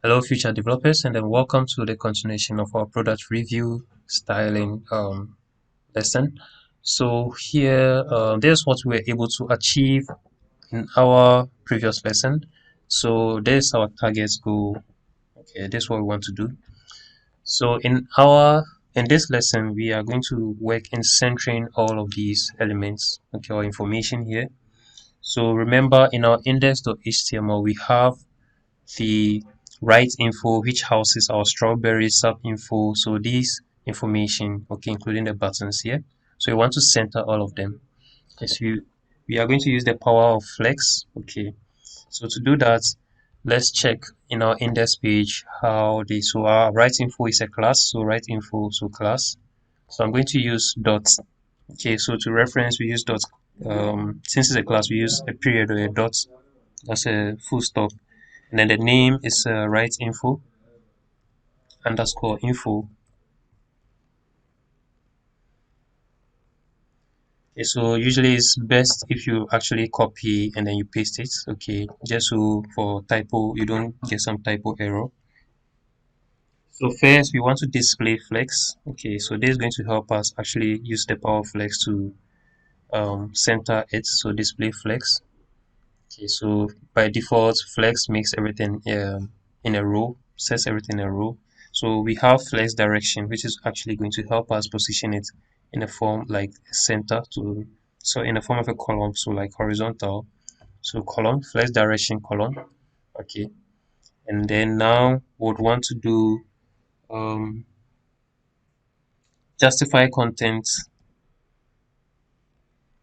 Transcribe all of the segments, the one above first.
Hello, future developers, and then welcome to the continuation of our product review styling lesson. So here, this is what we were able to achieve in our previous lesson. So this is our target goal. Okay, this is what we want to do. So in this lesson, we are going to work in centering all of these elements, okay, or information here. So remember, in our index.html, we have the right info, which houses our strawberry sub info. So these information, okay, including the buttons here. So you want to center all of them. Yes, we are going to use the power of flex. Okay, so to do that, let's check in our index page how the so our right info is a class. So right info, so class. So I'm going to use dot. Okay, so to reference, we use dot. Since it's a class, we use a period or a dot. That's a full stop. And then the name is right info underscore info. Okay, so usually it's best if you actually copy and then you paste it. Okay, just so for typo you don't get some typo error. So first we want to display flex. Okay, so this is going to help us actually use the power flex to center it. So display flex. Okay, so by default flex makes everything in a row, sets everything in a row. So we have flex direction, which is actually going to help us position it in a form like center to so in the form of a column, so like horizontal. So column, flex direction column. Okay. And then now we would want to do um justify content.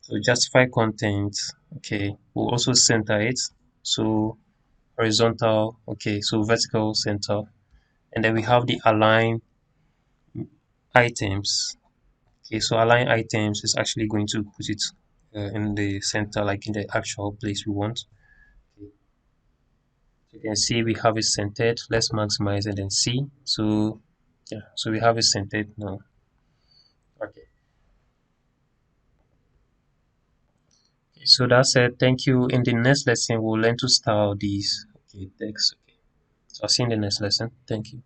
So justify content, okay, we'll also center it. So horizontal, okay, so vertical center. And then we have the align items. Okay, so align items is actually going to put it in the center, like in the actual place we want. Okay. You can see we have it centered. Let's maximize and then see. So yeah, so we have it centered now. Okay. Okay, so that's it. Thank you. In the next lesson, we'll learn to style these. Okay, text. Okay. So I'll see you in the next lesson. Thank you.